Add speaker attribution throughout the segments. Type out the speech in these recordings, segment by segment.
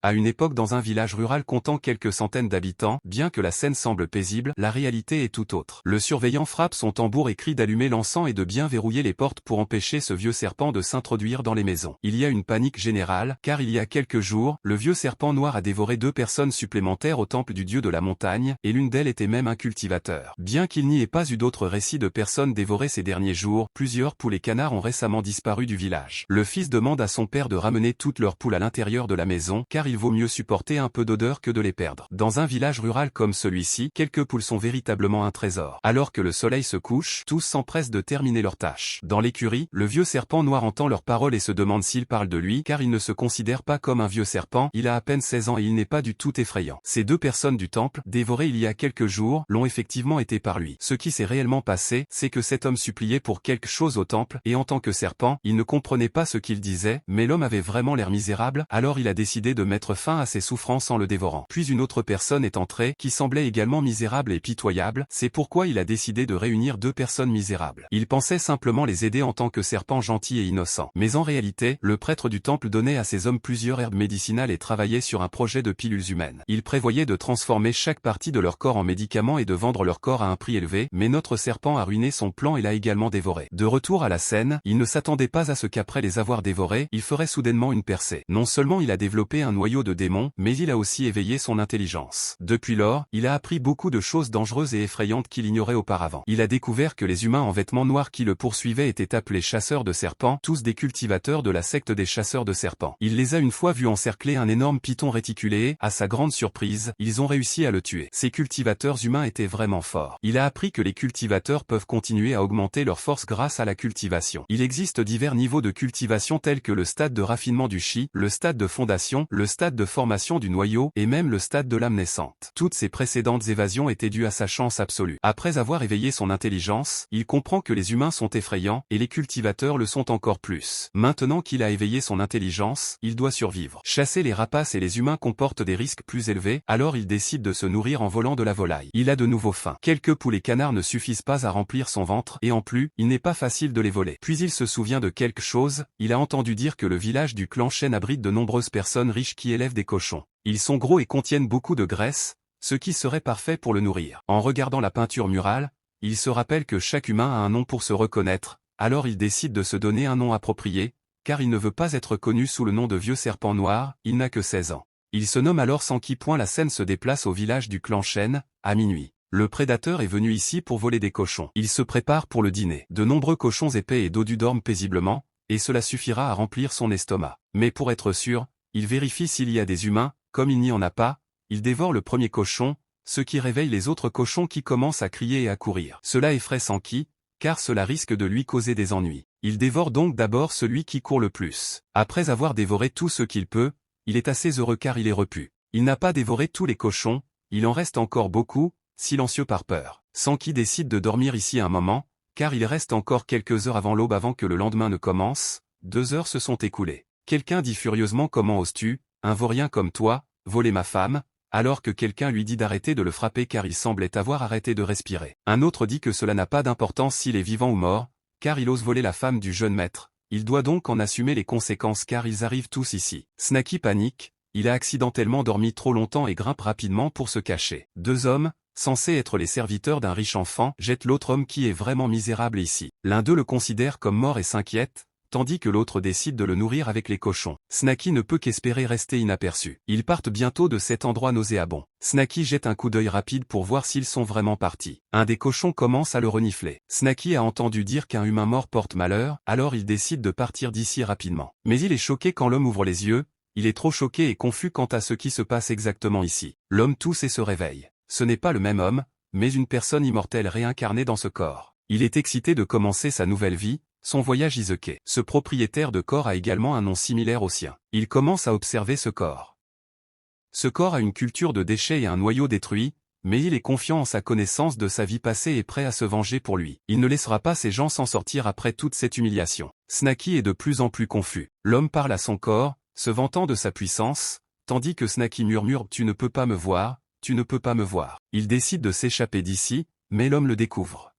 Speaker 1: À une époque dans un village rural comptant quelques centaines d'habitants, bien que la scène semble paisible, la réalité est tout autre. Le surveillant frappe son tambour et crie d'allumer l'encens et de bien verrouiller les portes pour empêcher ce vieux serpent de s'introduire dans les maisons. Il y a une panique générale, car il y a quelques jours, le vieux serpent noir a dévoré 2 personnes supplémentaires au temple du dieu de la montagne, et l'une d'elles était même un cultivateur. Bien qu'il n'y ait pas eu d'autres récits de personnes dévorées ces derniers jours, plusieurs poules et canards ont récemment disparu du village. Le fils demande à son père de ramener toutes leurs poules à l'intérieur de la maison, car il vaut mieux supporter un peu d'odeur que de les perdre. Dans un village rural comme celui-ci, quelques poules sont véritablement un trésor. Alors que le soleil se couche, tous s'empressent de terminer leurs tâches. Dans l'écurie, le vieux serpent noir entend leurs paroles et se demande s'ils parlent de lui, car il ne se considère pas comme un vieux serpent, il a à peine 16 ans et il n'est pas du tout effrayant. Ces 2 personnes du temple, dévorées il y a quelques jours, l'ont effectivement été par lui. Ce qui s'est réellement passé, c'est que cet homme suppliait pour quelque chose au temple, et en tant que serpent, il ne comprenait pas ce qu'il disait, mais l'homme avait vraiment l'air misérable, alors il a décidé de mettre fin à ses souffrances en le dévorant. Puis une autre personne est entrée, qui semblait également misérable et pitoyable, c'est pourquoi il a décidé de réunir 2 personnes misérables. Il pensait simplement les aider en tant que serpent gentil et innocent. Mais en réalité, le prêtre du temple donnait à ces hommes plusieurs herbes médicinales et travaillait sur un projet de pilules humaines. Il prévoyait de transformer chaque partie de leur corps en médicaments et de vendre leur corps à un prix élevé, mais notre serpent a ruiné son plan et l'a également dévoré. De retour à la scène, il ne s'attendait pas à ce qu'après les avoir dévorés, il ferait soudainement une percée. Non seulement il a développé un noyau de démon, mais il a aussi éveillé son intelligence. Depuis lors, il a appris beaucoup de choses dangereuses et effrayantes qu'il ignorait auparavant. Il a découvert que les humains en vêtements noirs qui le poursuivaient étaient appelés chasseurs de serpents, tous des cultivateurs de la secte des chasseurs de serpents. Il les a une fois vus encercler un énorme python réticulé et, à sa grande surprise, ils ont réussi à le tuer. Ces cultivateurs humains étaient vraiment forts. Il a appris que les cultivateurs peuvent continuer à augmenter leur force grâce à la cultivation. Il existe divers niveaux de cultivation tels que le stade de raffinement du chi, le stade de fondation, le stade de formation du noyau et même le stade de l'âme naissante. Toutes ces précédentes évasions étaient dues à sa chance absolue. Après avoir éveillé son intelligence, il comprend que les humains sont effrayants et les cultivateurs le sont encore plus. Maintenant qu'il a éveillé son intelligence, il doit survivre. Chasser les rapaces et les humains comporte des risques plus élevés, alors il décide de se nourrir en volant de la volaille. Il a de nouveau faim. Quelques poules et canards ne suffisent pas à remplir son ventre et en plus, il n'est pas facile de les voler. Puis il se souvient de quelque chose, il a entendu dire que le village du clan Chêne abrite de nombreuses personnes riches qui élèvent des cochons. Ils sont gros et contiennent beaucoup de graisse, ce qui serait parfait pour le nourrir. En regardant la peinture murale, il se rappelle que chaque humain a un nom pour se reconnaître, alors il décide de se donner un nom approprié, car il ne veut pas être connu sous le nom de vieux serpent noir, il n'a que 16 ans. Il se nomme alors Sanki. La scène se déplace au village du clan Chêne, à minuit. Le prédateur est venu ici pour voler des cochons. Il se prépare pour le dîner. De nombreux cochons épais et dodus dorment paisiblement, et cela suffira à remplir son estomac. Mais pour être sûr, il vérifie s'il y a des humains, comme il n'y en a pas, il dévore le premier cochon, ce qui réveille les autres cochons qui commencent à crier et à courir. Cela effraie Sanki, car cela risque de lui causer des ennuis. Il dévore donc d'abord celui qui court le plus. Après avoir dévoré tout ce qu'il peut, il est assez heureux car il est repu. Il n'a pas dévoré tous les cochons, il en reste encore beaucoup, silencieux par peur. Sanki décide de dormir ici un moment, car il reste encore quelques heures avant l'aube avant que le lendemain ne commence. 2 heures se sont écoulées. Quelqu'un dit furieusement: comment oses-tu, un vaurien comme toi, voler ma femme, alors que quelqu'un lui dit d'arrêter de le frapper car il semblait avoir arrêté de respirer. Un autre dit que cela n'a pas d'importance s'il est vivant ou mort, car il ose voler la femme du jeune maître. Il doit donc en assumer les conséquences car ils arrivent tous ici. Snaky panique, il a accidentellement dormi trop longtemps et grimpe rapidement pour se cacher. 2 hommes, censés être les serviteurs d'un riche enfant, jettent l'autre homme qui est vraiment misérable ici. L'un d'eux le considère comme mort et s'inquiète, tandis que l'autre décide de le nourrir avec les cochons. Snaky ne peut qu'espérer rester inaperçu. Ils partent bientôt de cet endroit nauséabond. Snaky jette un coup d'œil rapide pour voir s'ils sont vraiment partis. Un des cochons commence à le renifler. Snaky a entendu dire qu'un humain mort porte malheur, alors il décide de partir d'ici rapidement. Mais il est choqué quand l'homme ouvre les yeux, il est trop choqué et confus quant à ce qui se passe exactement ici. L'homme tousse et se réveille. Ce n'est pas le même homme, mais une personne immortelle réincarnée dans ce corps. Il est excité de commencer sa nouvelle vie, son voyage Izuke. Ce propriétaire de corps a également un nom similaire au sien. Il commence à observer ce corps. Ce corps a une culture de déchets et un noyau détruit, mais il est confiant en sa connaissance de sa vie passée et prêt à se venger pour lui. Il ne laissera pas ces gens s'en sortir après toute cette humiliation. Snaky est de plus en plus confus. L'homme parle à son corps, se vantant de sa puissance, tandis que Snaky murmure « Tu ne peux pas me voir, tu ne peux pas me voir ». Il décide de s'échapper d'ici, mais l'homme le découvre.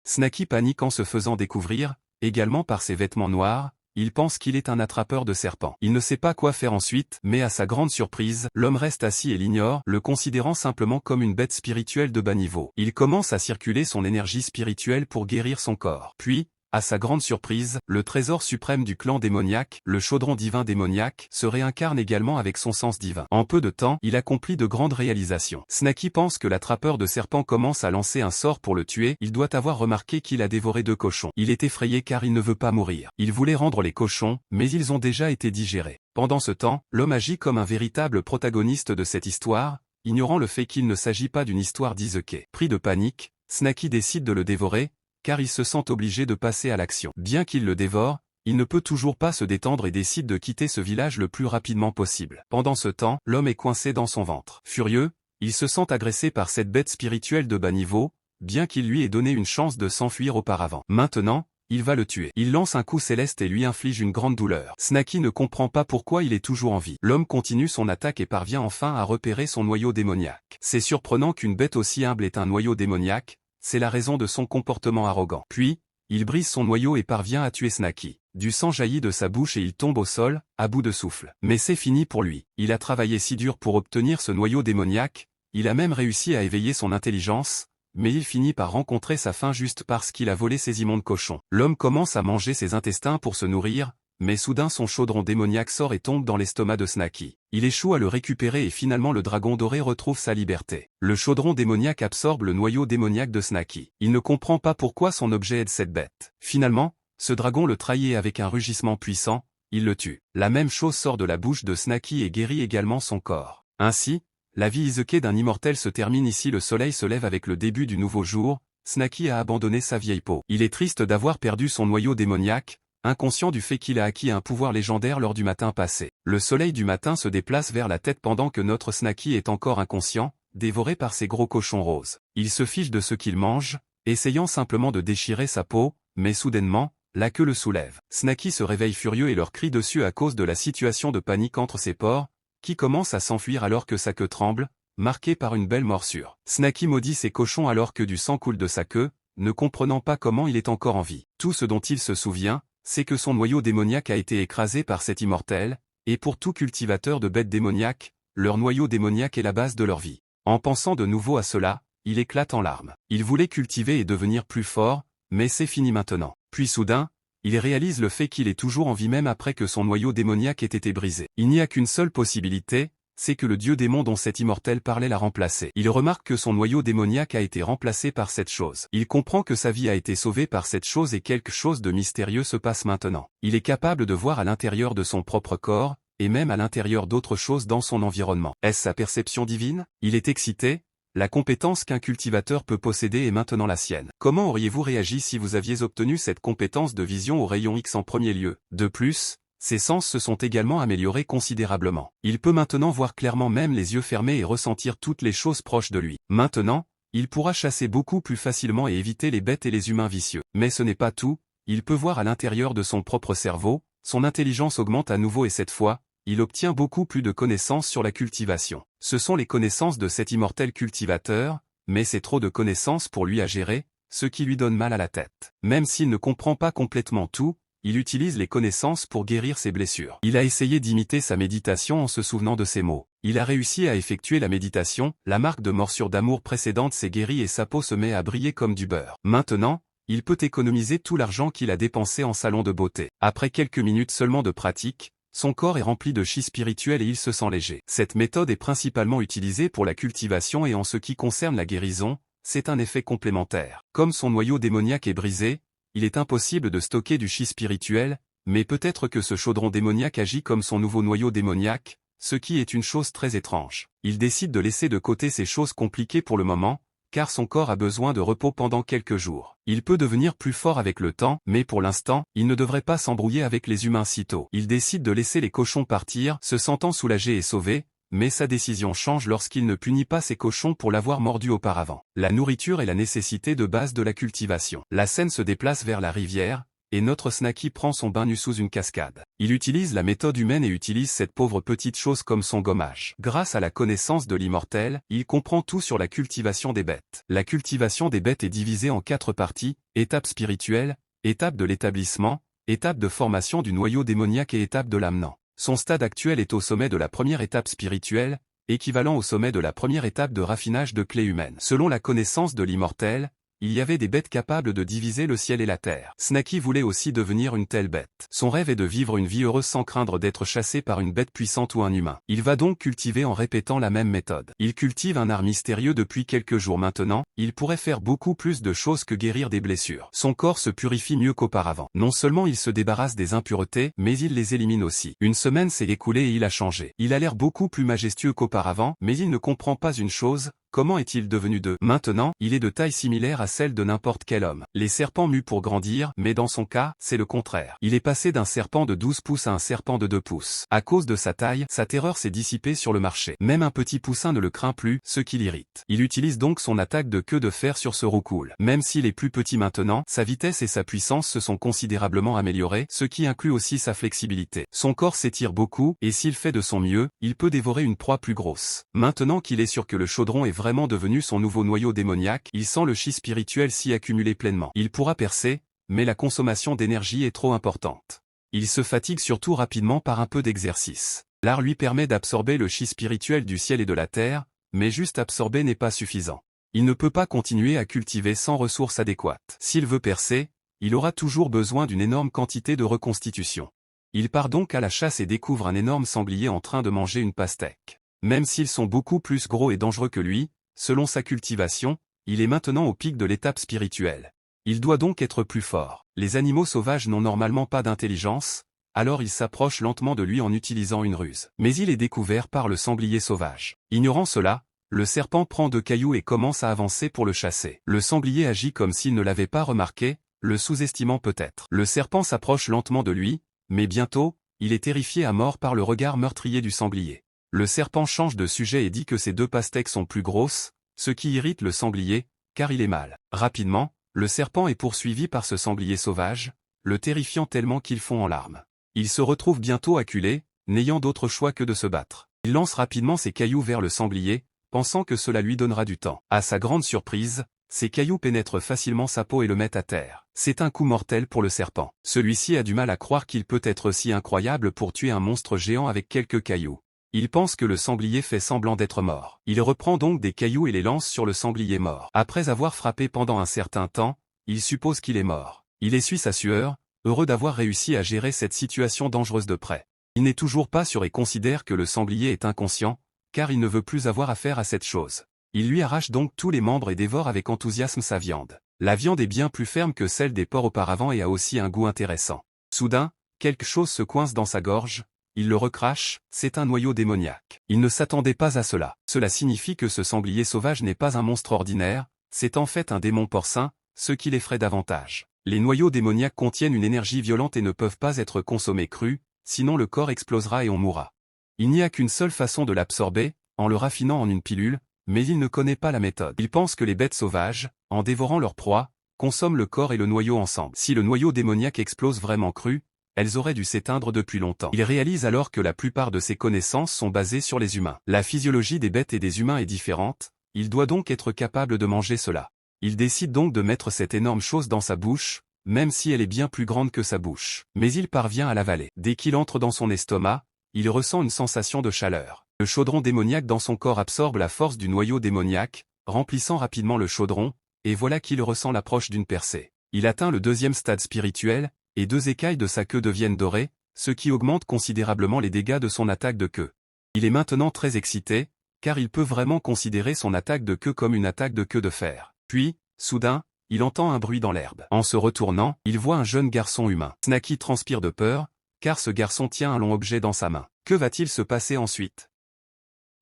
Speaker 1: Snaky panique en se faisant découvrir, également par ses vêtements noirs, il pense qu'il est un attrapeur de serpents. Il ne sait pas quoi faire ensuite, mais à sa grande surprise, l'homme reste assis et l'ignore, le considérant simplement comme une bête spirituelle de bas niveau. Il commence à circuler son énergie spirituelle pour guérir son corps. Puis, à sa grande surprise, le trésor suprême du clan démoniaque, le chaudron divin démoniaque, se réincarne également avec son sens divin. En peu de temps, il accomplit de grandes réalisations. Snaky pense que l'attrapeur de serpents commence à lancer un sort pour le tuer, il doit avoir remarqué qu'il a dévoré 2 cochons. Il est effrayé car il ne veut pas mourir. Il voulait rendre les cochons, mais ils ont déjà été digérés. Pendant ce temps, l'homme agit comme un véritable protagoniste de cette histoire, ignorant le fait qu'il ne s'agit pas d'une histoire d'isekai. Pris de panique, Snaky décide de le dévorer, car il se sent obligé de passer à l'action. Bien qu'il le dévore, il ne peut toujours pas se détendre et décide de quitter ce village le plus rapidement possible. Pendant ce temps, l'homme est coincé dans son ventre. Furieux, il se sent agressé par cette bête spirituelle de bas niveau, bien qu'il lui ait donné une chance de s'enfuir auparavant. Maintenant, il va le tuer. Il lance un coup céleste et lui inflige une grande douleur. Snaky ne comprend pas pourquoi il est toujours en vie. L'homme continue son attaque et parvient enfin à repérer son noyau démoniaque. C'est surprenant qu'une bête aussi humble ait un noyau démoniaque, c'est la raison de son comportement arrogant. Puis, il brise son noyau et parvient à tuer Snaky. Du sang jaillit de sa bouche et il tombe au sol, à bout de souffle. Mais c'est fini pour lui. Il a travaillé si dur pour obtenir ce noyau démoniaque, il a même réussi à éveiller son intelligence, mais il finit par rencontrer sa fin juste parce qu'il a volé ces immondes cochons. L'homme commence à manger ses intestins pour se nourrir, mais soudain son chaudron démoniaque sort et tombe dans l'estomac de Snaky. Il échoue à le récupérer et finalement le dragon doré retrouve sa liberté. Le chaudron démoniaque absorbe le noyau démoniaque de Snaky. Il ne comprend pas pourquoi son objet aide cette bête. Finalement, ce dragon le trahit et avec un rugissement puissant, il le tue. La même chose sort de la bouche de Snaky et guérit également son corps. Ainsi, la vie isekai d'un immortel se termine ici. Le soleil se lève avec le début du nouveau jour, Snaky a abandonné sa vieille peau. Il est triste d'avoir perdu son noyau démoniaque, inconscient du fait qu'il a acquis un pouvoir légendaire lors du matin passé. Le soleil du matin se déplace vers la tête pendant que notre Snaky est encore inconscient, dévoré par ces gros cochons roses. Il se fiche de ce qu'il mange, essayant simplement de déchirer sa peau, mais soudainement, la queue le soulève. Snaky se réveille furieux et leur crie dessus à cause de la situation de panique entre ses pores, qui commencent à s'enfuir alors que sa queue tremble, marquée par une belle morsure. Snaky maudit ces cochons alors que du sang coule de sa queue, ne comprenant pas comment il est encore en vie. Tout ce dont il se souvient, c'est que son noyau démoniaque a été écrasé par cet immortel, et pour tout cultivateur de bêtes démoniaques, leur noyau démoniaque est la base de leur vie. En pensant de nouveau à cela, il éclate en larmes. Il voulait cultiver et devenir plus fort, mais c'est fini maintenant. Puis soudain, il réalise le fait qu'il est toujours en vie même après que son noyau démoniaque ait été brisé. Il n'y a qu'une seule possibilité, c'est que le dieu démon dont cet immortel parlait l'a remplacé. Il remarque que son noyau démoniaque a été remplacé par cette chose. Il comprend que sa vie a été sauvée par cette chose et quelque chose de mystérieux se passe maintenant. Il est capable de voir à l'intérieur de son propre corps, et même à l'intérieur d'autres choses dans son environnement. Est-ce sa perception divine? Il est excité. La compétence qu'un cultivateur peut posséder est maintenant la sienne. Comment auriez-vous réagi si vous aviez obtenu cette compétence de vision au rayon X en premier lieu? De plus, ses sens se sont également améliorés considérablement. Il peut maintenant voir clairement même les yeux fermés et ressentir toutes les choses proches de lui. Maintenant, il pourra chasser beaucoup plus facilement et éviter les bêtes et les humains vicieux. Mais ce n'est pas tout, il peut voir à l'intérieur de son propre cerveau, son intelligence augmente à nouveau et cette fois, il obtient beaucoup plus de connaissances sur la cultivation. Ce sont les connaissances de cet immortel cultivateur, mais c'est trop de connaissances pour lui à gérer, ce qui lui donne mal à la tête. Même s'il ne comprend pas complètement tout, il utilise les connaissances pour guérir ses blessures. Il a essayé d'imiter sa méditation en se souvenant de ses mots. Il a réussi à effectuer la méditation, la marque de morsure d'amour précédente s'est guérie et sa peau se met à briller comme du beurre. Maintenant, il peut économiser tout l'argent qu'il a dépensé en salon de beauté. Après quelques minutes seulement de pratique, son corps est rempli de chi spirituel et il se sent léger. Cette méthode est principalement utilisée pour la cultivation et en ce qui concerne la guérison, c'est un effet complémentaire. Comme son noyau démoniaque est brisé, il est impossible de stocker du chi spirituel, mais peut-être que ce chaudron démoniaque agit comme son nouveau noyau démoniaque, ce qui est une chose très étrange. Il décide de laisser de côté ces choses compliquées pour le moment, car son corps a besoin de repos pendant quelques jours. Il peut devenir plus fort avec le temps, mais pour l'instant, il ne devrait pas s'embrouiller avec les humains sitôt. Il décide de laisser les cochons partir, se sentant soulagé et sauvé, mais sa décision change lorsqu'il ne punit pas ces cochons pour l'avoir mordu auparavant. La nourriture est la nécessité de base de la cultivation. La scène se déplace vers la rivière, et notre Snaky prend son bain nu sous une cascade. Il utilise la méthode humaine et utilise cette pauvre petite chose comme son gommage. Grâce à la connaissance de l'immortel, il comprend tout sur la cultivation des bêtes. La cultivation des bêtes est divisée en 4 parties, étape spirituelle, étape de l'établissement, Étape de formation du noyau démoniaque et étape de l'amenant. Son stade actuel est au sommet de la première étape spirituelle, équivalent au sommet de la première étape de raffinage de clé humaine. Selon la connaissance de l'immortel, il y avait des bêtes capables de diviser le ciel et la terre. Snaky voulait aussi devenir une telle bête. Son rêve est de vivre une vie heureuse sans craindre d'être chassé par une bête puissante ou un humain. Il va donc cultiver en répétant la même méthode. Il cultive un art mystérieux depuis quelques jours maintenant, il pourrait faire beaucoup plus de choses que guérir des blessures. Son corps se purifie mieux qu'auparavant. Non seulement il se débarrasse des impuretés, mais il les élimine aussi. Une semaine s'est écoulée et il a changé. Il a l'air beaucoup plus majestueux qu'auparavant, mais il ne comprend pas une chose. Comment est-il devenu deux? Maintenant, il est de taille similaire à celle de n'importe quel homme. Les serpents muent pour grandir, mais dans son cas, c'est le contraire. Il est passé d'un serpent de 12 pouces à un serpent de 2 pouces. À cause de sa taille, sa terreur s'est dissipée sur le marché. Même un petit poussin ne le craint plus, ce qui l'irrite. Il utilise donc son attaque de queue de fer sur ce roucoule. Même s'il est plus petit maintenant, sa vitesse et sa puissance se sont considérablement améliorées, ce qui inclut aussi sa flexibilité. Son corps s'étire beaucoup, et s'il fait de son mieux, il peut dévorer une proie plus grosse. Maintenant qu'il est sûr que le chaudron est vraiment devenu son nouveau noyau démoniaque, il sent le chi spirituel s'y accumuler pleinement. Il pourra percer, mais la consommation d'énergie est trop importante. Il se fatigue surtout rapidement par un peu d'exercice. L'art lui permet d'absorber le chi spirituel du ciel et de la terre, mais juste absorber n'est pas suffisant. Il ne peut pas continuer à cultiver sans ressources adéquates. S'il veut percer, il aura toujours besoin d'une énorme quantité de reconstitution. Il part donc à la chasse et découvre un énorme sanglier en train de manger une pastèque. Même s'ils sont beaucoup plus gros et dangereux que lui, selon sa cultivation, il est maintenant au pic de l'étape spirituelle. Il doit donc être plus fort. Les animaux sauvages n'ont normalement pas d'intelligence, alors ils s'approchent lentement de lui en utilisant une ruse. Mais il est découvert par le sanglier sauvage. Ignorant cela, le serpent prend 2 cailloux et commence à avancer pour le chasser. Le sanglier agit comme s'il ne l'avait pas remarqué, le sous-estimant peut-être. Le serpent s'approche lentement de lui, mais bientôt, il est terrifié à mort par le regard meurtrier du sanglier. Le serpent change de sujet et dit que ces 2 pastèques sont plus grosses, ce qui irrite le sanglier, car il est mâle. Rapidement, le serpent est poursuivi par ce sanglier sauvage, le terrifiant tellement qu'il fond en larmes. Il se retrouve bientôt acculé, n'ayant d'autre choix que de se battre. Il lance rapidement ses cailloux vers le sanglier, pensant que cela lui donnera du temps. À sa grande surprise, ces cailloux pénètrent facilement sa peau et le mettent à terre. C'est un coup mortel pour le serpent. Celui-ci a du mal à croire qu'il peut être si incroyable pour tuer un monstre géant avec quelques cailloux. Il pense que le sanglier fait semblant d'être mort. Il reprend donc des cailloux et les lance sur le sanglier mort. Après avoir frappé pendant un certain temps, il suppose qu'il est mort. Il essuie sa sueur, heureux d'avoir réussi à gérer cette situation dangereuse de près. Il n'est toujours pas sûr et considère que le sanglier est inconscient, car il ne veut plus avoir affaire à cette chose. Il lui arrache donc tous les membres et dévore avec enthousiasme sa viande. La viande est bien plus ferme que celle des porcs auparavant et a aussi un goût intéressant. Soudain, quelque chose se coince dans sa gorge. Il le recrache, c'est un noyau démoniaque. Il ne s'attendait pas à cela. Cela signifie que ce sanglier sauvage n'est pas un monstre ordinaire, c'est en fait un démon porcin, ce qui l'effraie davantage. Les noyaux démoniaques contiennent une énergie violente et ne peuvent pas être consommés crus, sinon le corps explosera et on mourra. Il n'y a qu'une seule façon de l'absorber, en le raffinant en une pilule, mais il ne connaît pas la méthode. Il pense que les bêtes sauvages, en dévorant leur proie, consomment le corps et le noyau ensemble. Si le noyau démoniaque explose vraiment cru, elles auraient dû s'éteindre depuis longtemps. Il réalise alors que la plupart de ses connaissances sont basées sur les humains. La physiologie des bêtes et des humains est différente, il doit donc être capable de manger cela. Il décide donc de mettre cette énorme chose dans sa bouche, même si elle est bien plus grande que sa bouche. Mais il parvient à l'avaler. Dès qu'il entre dans son estomac, il ressent une sensation de chaleur. Le chaudron démoniaque dans son corps absorbe la force du noyau démoniaque, remplissant rapidement le chaudron, et voilà qu'il ressent l'approche d'une percée. Il atteint le 2e stade spirituel, et 2 écailles de sa queue deviennent dorées, ce qui augmente considérablement les dégâts de son attaque de queue. Il est maintenant très excité, car il peut vraiment considérer son attaque de queue comme une attaque de queue de fer. Puis, soudain, il entend un bruit dans l'herbe. En se retournant, il voit un jeune garçon humain. Snaky transpire de peur, car ce garçon tient un long objet dans sa main. Que va-t-il se passer ensuite?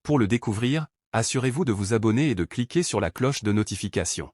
Speaker 1: Pour le découvrir, assurez-vous de vous abonner et de cliquer sur la cloche de notification.